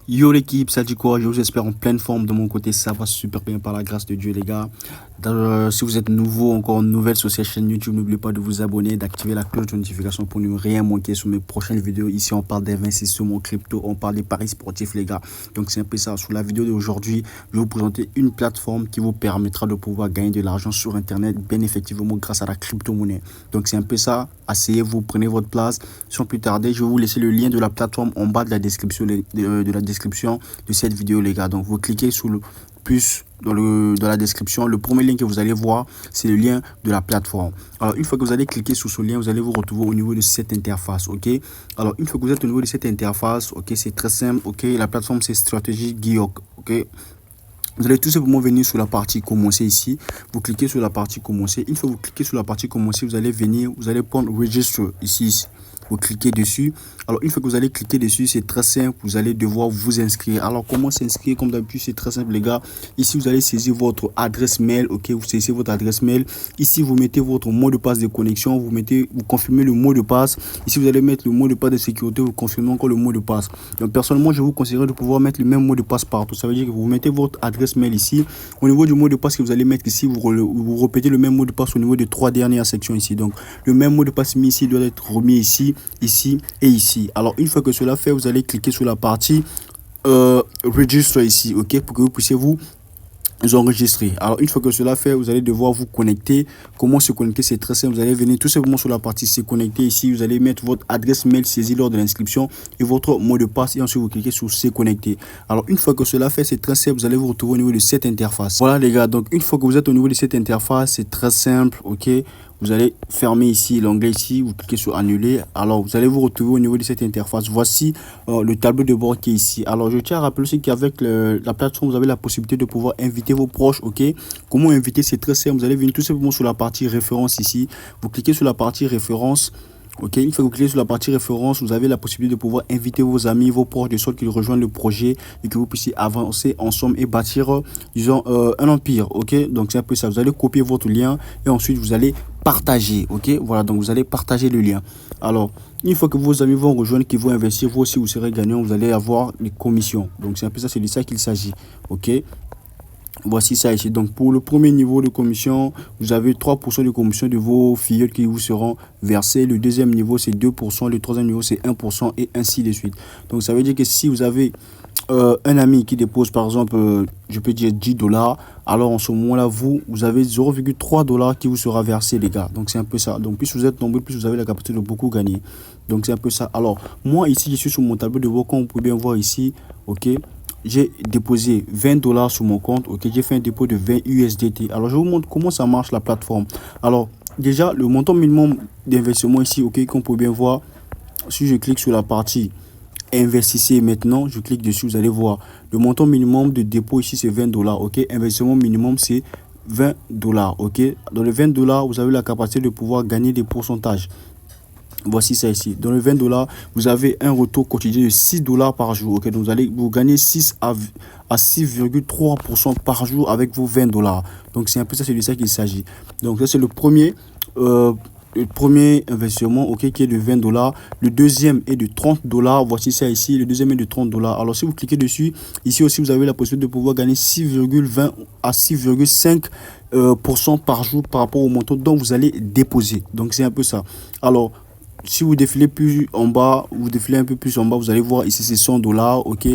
Yo l'équipe, ça dit quoi? Je vous espère en pleine forme. De mon côté, ça va super bien par la grâce de Dieu, les gars. Si vous êtes nouveau, encore nouvelle sur cette chaîne YouTube, n'oubliez pas de vous abonner, d'activer la cloche de notification pour ne rien manquer sur mes prochaines vidéos. Ici, on parle d'investissement crypto, on parle des paris sportifs, les gars. Donc, c'est un peu ça. Sur la vidéo d'aujourd'hui, je vais vous présenter une plateforme qui vous permettra de pouvoir gagner de l'argent sur Internet, bien effectivement, grâce à la crypto-monnaie. Donc, c'est un peu ça. Asseyez-vous, prenez votre place. Sans plus tarder, je vais vous laisser le lien de la plateforme en bas de la description de cette vidéo, les gars. Donc vous cliquez sur le plus dans la description. Le premier lien que vous allez voir, c'est le lien de la plateforme. Alors une fois que vous allez cliquer sur ce lien, vous allez vous retrouver au niveau de cette interface. Ok, alors une fois que vous êtes au niveau de cette interface, ok, c'est très simple. Ok, la plateforme c'est Stratégie Guillaume. Ok, vous allez tout simplement venir sur la partie commencer ici. Vous cliquez sur la partie commencer. Une fois que vous cliquez sur la partie commencer, vous allez venir, vous allez prendre Register ici. Vous cliquez dessus. Alors une fois que vous allez cliquer dessus, c'est très simple. Vous allez devoir vous inscrire. Alors comment s'inscrire? Comme d'habitude, c'est très simple, les gars. Ici, vous allez saisir votre adresse mail. Ok, vous saisissez votre adresse mail. Ici, vous mettez votre mot de passe de connexion. Vous confirmez le mot de passe. Ici, vous allez mettre le mot de passe de sécurité. Vous confirmez encore le mot de passe. Donc personnellement, je vous conseillerais de pouvoir mettre le même mot de passe partout. Ça veut dire que vous mettez votre adresse mail ici. Au niveau du mot de passe que vous allez mettre ici, vous répétez le même mot de passe au niveau des trois dernières sections ici. Donc le même mot de passe mis ici doit être remis ici, ici et ici. Alors une fois que cela fait, vous allez cliquer sur la partie register ici, ok, pour que vous puissiez vous enregistrer. Alors une fois que cela fait, vous allez devoir vous connecter. Comment se connecter? C'est très simple. Vous allez venir tout simplement sur la partie se connecter ici. Vous allez mettre votre adresse mail saisie lors de l'inscription et votre mot de passe, et ensuite vous cliquez sur se connecter. Alors une fois que cela fait, c'est très simple. Vous allez vous retrouver au niveau de cette interface. Voilà les gars, donc une fois que vous êtes au niveau de cette interface, c'est très simple. Ok, vous allez fermer ici l'onglet ici, vous cliquez sur annuler. Alors vous allez vous retrouver au niveau de cette interface. Voici le tableau de bord qui est ici. Alors je tiens à rappeler aussi qu'avec la plateforme, vous avez la possibilité de pouvoir inviter vos proches. Ok, comment inviter? C'est très simple. Vous allez venir tout simplement sur la partie référence ici. Vous cliquez sur la partie référence. Ok, une fois que vous cliquez sur la partie référence, vous avez la possibilité de pouvoir inviter vos amis, vos proches, de sorte qu'ils rejoignent le projet et que vous puissiez avancer ensemble et bâtir, disons, un empire. Ok, donc c'est un peu ça. Vous allez copier votre lien et ensuite vous allez partager. Ok, voilà, donc vous allez partager le lien. Alors, une fois que vos amis vont rejoindre, qui vont investir, vous aussi vous serez gagnant, vous allez avoir les commissions. Donc c'est un peu ça, c'est de ça qu'il s'agit. Ok. Voici ça ici. Donc pour le premier niveau de commission, vous avez 3% de commission de vos filleuls qui vous seront versés. Le deuxième niveau, c'est 2%. Le troisième niveau, c'est 1% et ainsi de suite. Donc ça veut dire que si vous avez un ami qui dépose par exemple, je peux dire 10 dollars, alors en ce moment-là, vous avez 0,3 dollars qui vous sera versé, les gars. Donc c'est un peu ça. Donc plus vous êtes nombreux, plus vous avez la capacité de beaucoup gagner. Donc c'est un peu ça. Alors moi ici, je suis sur mon tableau de bord, comme vous pouvez bien voir ici. Ok, j'ai déposé 20 dollars sur mon compte. Ok, j'ai fait un dépôt de 20 USDT. Alors je vous montre comment ça marche la plateforme. Alors déjà, le montant minimum d'investissement ici, ok, comme vous pouvez bien voir, si je clique sur la partie investissez maintenant, je clique dessus, vous allez voir le montant minimum de dépôt ici, c'est 20 dollars. Ok, investissement minimum, c'est 20 dollars. Ok, dans les 20 dollars, vous avez la capacité de pouvoir gagner des pourcentages. Voici ça ici. Dans les 20 dollars, vous avez un retour quotidien de 6 dollars par jour. Ok, donc vous gagnez 6 à 6,3% par jour avec vos 20 dollars. Donc c'est un peu ça, c'est de ça qu'il s'agit. Donc ça, c'est le premier investissement, ok, qui est de 20 dollars. Le deuxième est de 30 dollars. Voici ça ici. Le deuxième est de 30 dollars. Alors si vous cliquez dessus, ici aussi vous avez la possibilité de pouvoir gagner 6,20 à 6,5 par jour par rapport au montant dont vous allez déposer. Donc c'est un peu ça. Alors si vous défilez plus en bas, vous défilez un peu plus en bas, vous allez voir ici c'est 100 dollars. Ok,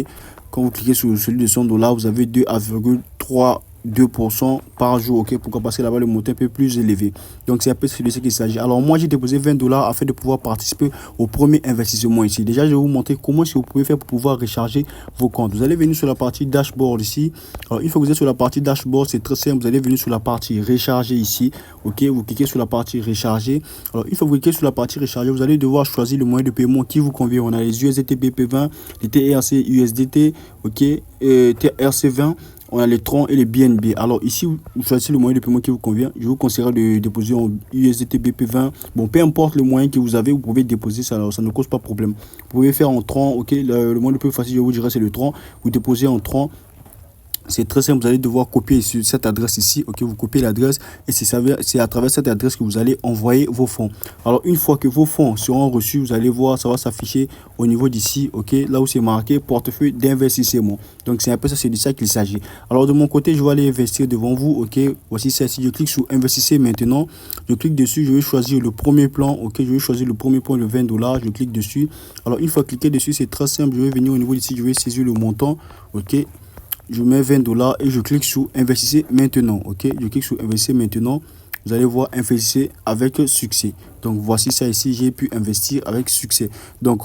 quand vous cliquez sur celui de 100 dollars, vous avez 2,32% par jour. Ok, pourquoi? Parce que là-bas le montant est un peu plus élevé. Donc c'est un peu de ce qu'il s'agit. Alors moi j'ai déposé 20 dollars afin de pouvoir participer au premier investissement ici. Déjà je vais vous montrer comment est-ce que vous pouvez faire pour pouvoir recharger vos comptes. Vous allez venir sur la partie dashboard ici. Alors une fois que vous êtes sur la partie dashboard, c'est très simple. Vous allez venir sur la partie recharger ici. Ok, vous cliquez sur la partie recharger. Alors une fois que vous cliquez sur la partie recharger, vous allez devoir choisir le moyen de paiement qui vous convient. On a les USDT BP20, les TRC USDT, ok, TRC20. On a les troncs et les BNB. Alors ici, vous choisissez le moyen de paiement qui vous convient. Je vous conseillerais de déposer en USDT BP20. Bon, peu importe le moyen que vous avez, vous pouvez déposer ça. Alors ça ne cause pas de problème. Vous pouvez faire en tronc. Ok, le moyen le plus facile, je vous dirais, c'est le tronc. Vous déposez en tronc. C'est très simple, vous allez devoir copier sur cette adresse ici, ok, vous copiez l'adresse et c'est à travers cette adresse que vous allez envoyer vos fonds. Alors une fois que vos fonds seront reçus, vous allez voir, ça va s'afficher au niveau d'ici, ok, là où c'est marqué portefeuille d'investissement. Donc c'est un peu ça, c'est de ça qu'il s'agit. Alors de mon côté, je vais aller investir devant vous, ok, voici ça ici, je clique sur investissez maintenant, je clique dessus, je vais choisir le premier plan, ok, je vais choisir le premier plan, le 20 $, je clique dessus. Alors une fois cliqué dessus, c'est très simple, je vais venir au niveau d'ici, je vais saisir le montant, ok. Je mets 20 $ et je clique sur investissez maintenant, ok, je clique sur investissez maintenant. Vous allez voir investissez avec succès. Donc voici ça ici, j'ai pu investir avec succès. Donc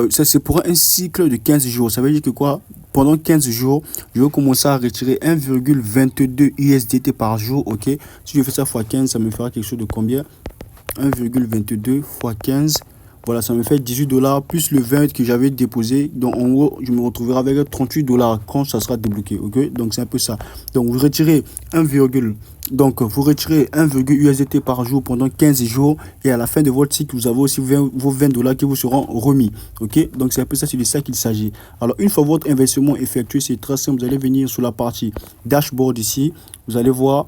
ça c'est pour un cycle de 15 jours. Ça veut dire que quoi, pendant 15 jours je vais commencer à retirer 1,22 USDT par jour, ok. Si je fais ça fois 15, ça me fera quelque chose de combien? 1,22 fois 15, voilà, ça me fait 18 $ plus le 20 que j'avais déposé. Donc en gros, je me retrouverai avec 38 $ quand ça sera débloqué, ok. Donc c'est un peu ça. Donc vous retirez 1, donc vous retirez 1 USDT par jour pendant 15 jours et à la fin de votre cycle, vous avez aussi vos 20 $ qui vous seront remis, ok. Donc c'est un peu ça, c'est de ça qu'il s'agit. Alors une fois votre investissement effectué, c'est très simple, vous allez venir sur la partie dashboard ici, vous allez voir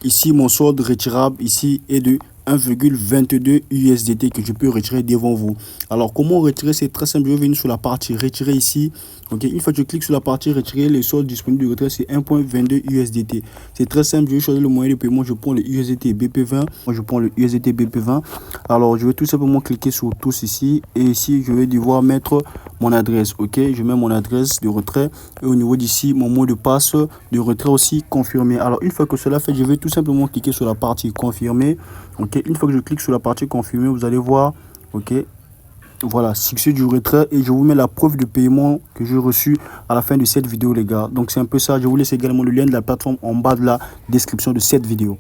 ici mon solde retirable ici est de 1,22 USDT que je peux retirer devant vous. Alors comment retirer? C'est très simple, je vais venir sur la partie retirer ici, ok. Une fois que je clique sur la partie retirer, les soldes disponibles de retrait c'est 1,22 USDT. C'est très simple, je vais choisir le moyen de paiement, je prends le USDT BP20, moi je prends le USDT BP20. Alors je vais tout simplement cliquer sur tous ici et ici je vais devoir mettre mon adresse, ok. Je mets mon adresse de retrait et au niveau d'ici mon mot de passe de retrait aussi confirmé. Alors une fois que cela fait, je vais tout simplement cliquer sur la partie confirmer, ok. Une fois que je clique sur la partie confirmer, vous allez voir, ok, voilà, succès du retrait et je vous mets la preuve de paiement que j'ai reçu à la fin de cette vidéo les gars. Donc c'est un peu ça, je vous laisse également le lien de la plateforme en bas de la description de cette vidéo.